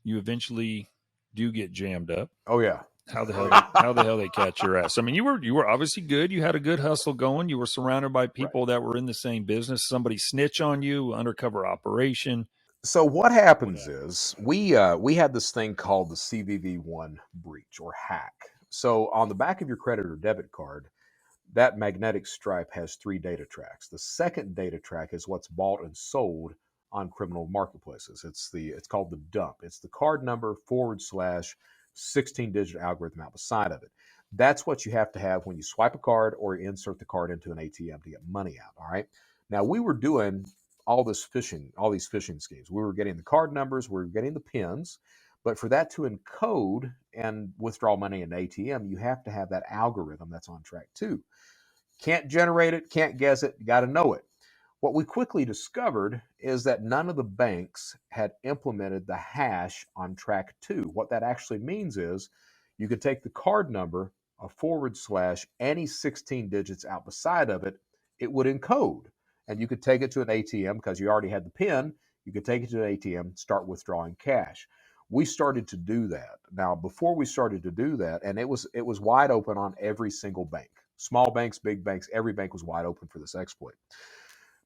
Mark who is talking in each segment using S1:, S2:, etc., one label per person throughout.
S1: you eventually do get jammed up.
S2: Oh yeah.
S1: How the hell they catch your ass? I mean, you were obviously good. You had a good hustle going. You were surrounded by people that were in the same business. Somebody snitch on you, undercover operation.
S2: So what happens is we had this thing called the CVV1 breach or hack. So on the back of your credit or debit card, that magnetic stripe has 3 data tracks. The second data track is what's bought and sold on criminal marketplaces. It's called the dump. It's the card number / 16-digit algorithm out the side of it. That's what you have to have when you swipe a card or insert the card into an ATM to get money out. All right. Now we were doing all these phishing schemes. We were getting the card numbers, we were getting the pins, but for that to encode and withdraw money in an ATM, you have to have that algorithm that's on track 2. Can't generate it, can't guess it, you got to know it. What we quickly discovered is that none of the banks had implemented the hash on track 2. What that actually means is you could take the card number, a / any 16 digits out beside of it, it would encode. And you could take it to an ATM because you already had the PIN. You could take it to an ATM, start withdrawing cash. We started to do that. Now, before we started to do that, and it was wide open on every single bank. Small banks, big banks, every bank was wide open for this exploit.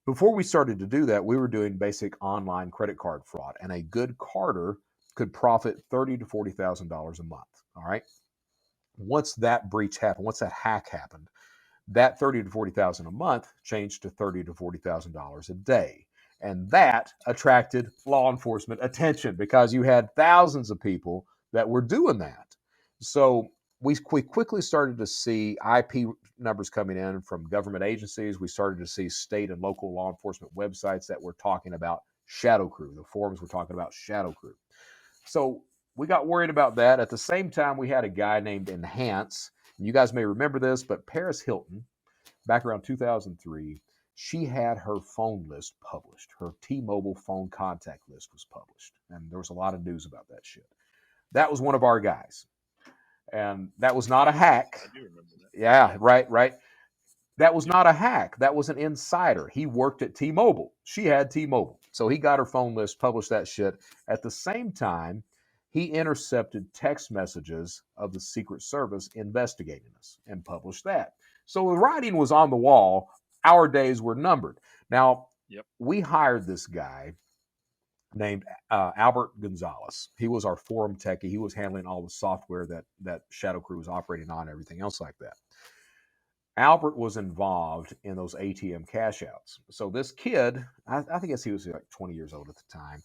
S2: Before we started to do that, we were doing basic online credit card fraud, and a good carder could profit $30,000 to $40,000 a month. All right. Once that breach happened, once that hack happened, that $30,000 to $40,000 a month changed to $30,000 to $40,000 a day. And that attracted law enforcement attention because you had thousands of people that were doing that. So we quickly started to see IP numbers coming in from government agencies. We started to see state and local law enforcement websites that were talking about shadow crew. The forums were talking about shadow crew. So we got worried about that. At the same time, we had a guy named Enhance. And you guys may remember this, but Paris Hilton, back around 2003, she had her phone list published. Her T-Mobile phone contact list was published. And there was a lot of news about that shit. That was one of our guys. And that was not a hack.
S1: I do remember that.
S2: Yeah, right. That was not a hack. That was an insider. He worked at T-Mobile. She had T-Mobile. So he got her phone list, published that shit. At the same time, he intercepted text messages of the Secret Service investigating us and published that. So the writing was on the wall. Our days were numbered. Now, we hired this guy named Albert Gonzalez. He was our forum techie. He was handling all the software that Shadow Crew was operating on, everything else like that. Albert was involved in those ATM cash outs. So this kid, I think he was like 20 years old at the time.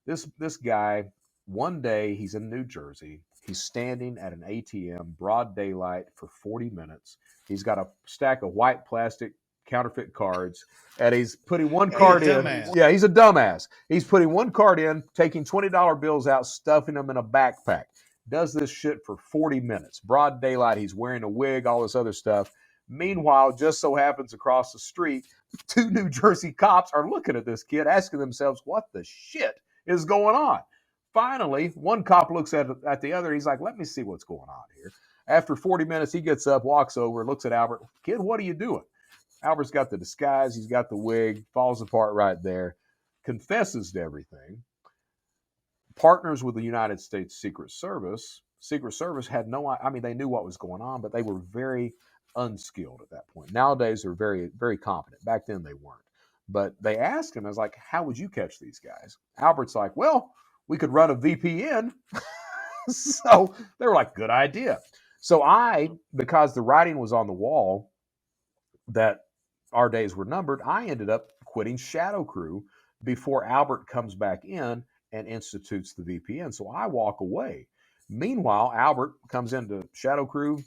S2: This guy, one day he's in New Jersey. He's standing at an ATM, broad daylight, for 40 minutes. He's got a stack of white plastic counterfeit cards, and he's putting one card in. Yeah, he's a dumbass. He's putting one card in, taking $20 bills out, stuffing them in a backpack. Does this shit for 40 minutes. Broad daylight, he's wearing a wig, all this other stuff. Meanwhile, just so happens across the street, 2 New Jersey cops are looking at this kid, asking themselves, what the shit is going on? Finally, one cop looks at the other. He's like, let me see what's going on here. After 40 minutes, he gets up, walks over, looks at Albert. Kid, what are you doing? Albert's got the disguise. He's got the wig. Falls apart right there. Confesses to everything. Partners with the United States Secret Service. Secret Service had they knew what was going on, but they were very unskilled at that point. Nowadays, they're very, very competent. Back then, they weren't. But they asked him, I was like, how would you catch these guys? Albert's like, well, we could run a VPN. So they were like, good idea. So because the writing was on the wall that our days were numbered, I ended up quitting Shadow Crew before Albert comes back in and institutes the VPN. So I walk away. Meanwhile, Albert comes into Shadow Crew,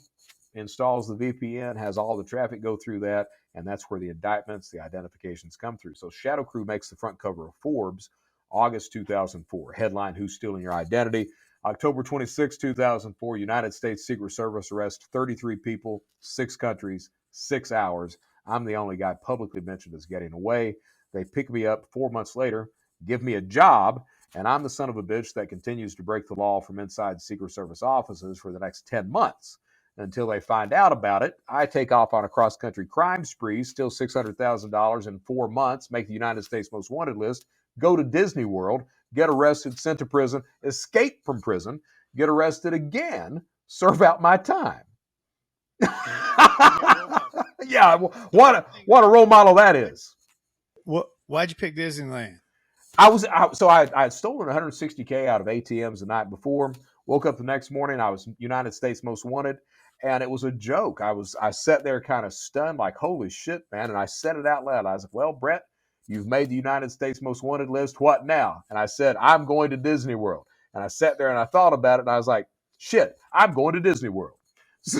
S2: installs the VPN, has all the traffic go through that, and that's where the indictments, the identifications come through. So Shadow Crew makes the front cover of Forbes, August 2004. Headline, Who's Stealing Your Identity? October 26, 2004, United States Secret Service arrests 33 people, 6 countries, 6 hours. I'm the only guy publicly mentioned as getting away. They pick me up 4 months later, give me a job, and I'm the son of a bitch that continues to break the law from inside Secret Service offices for the next 10 months. Until they find out about it, I take off on a cross-country crime spree, steal $600,000 in 4 months, make the United States Most Wanted list, go to Disney World, get arrested, sent to prison, escape from prison, get arrested again, serve out my time. Yeah, what a role model that is.
S3: Why'd you pick Disneyland?
S2: I had stolen 160K out of ATMs the night before. Woke up the next morning, I was United States Most Wanted, and it was a joke. I sat there kind of stunned, like, holy shit, man. And I said it out loud. I was like, well, Brett, you've made the United States Most Wanted list. What now? And I said, I'm going to Disney World. And I sat there and I thought about it, and I was like, shit, I'm going to Disney World. So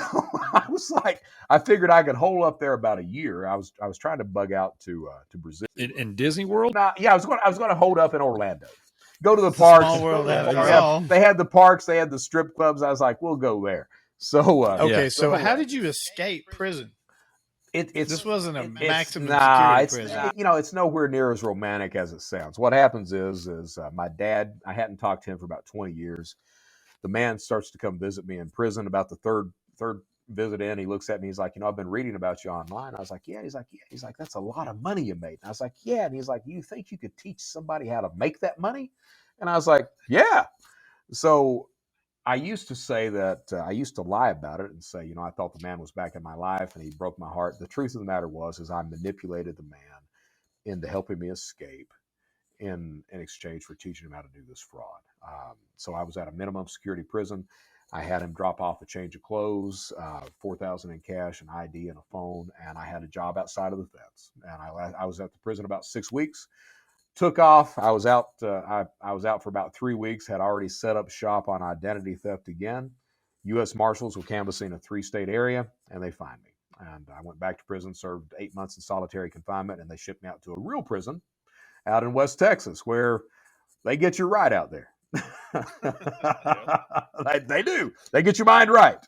S2: I was like, I figured I could hold up there about a year. I was trying to bug out to Brazil.
S1: In Disney World?
S2: Yeah, I was going to hold up in Orlando. Go to the parks.
S3: Small world
S2: after all. They had the parks. They had the strip clubs. I was like, we'll go there. So
S3: okay. So how did you escape prison? This wasn't a maximum security prison.
S2: It's nowhere near as romantic as it sounds. What happens is my dad, I hadn't talked to him for about 20 years. The man starts to come visit me in prison. About the third visit in, he looks at me. He's like, I've been reading about you online. I was like, yeah. He's like, that's a lot of money you made. And I was like, yeah. And he's like, you think you could teach somebody how to make that money? And I was like, yeah. So I used to say that I used to lie about it and say, I thought the man was back in my life and he broke my heart. The truth of the matter is I manipulated the man into helping me escape in exchange for teaching him how to do this fraud. So I was at a minimum security prison. I had him drop off a change of clothes, $4,000 in cash, an ID, and a phone, and I had a job outside of the fence. And I was at the prison about 6 weeks. Took off. I was out. I was out for about 3 weeks. Had already set up shop on identity theft again. U.S. Marshals were canvassing a 3-state area, and they find me. And I went back to prison, served 8 months in solitary confinement, and they shipped me out to a real prison out in West Texas, where they get you right out there. They do. They get your mind right.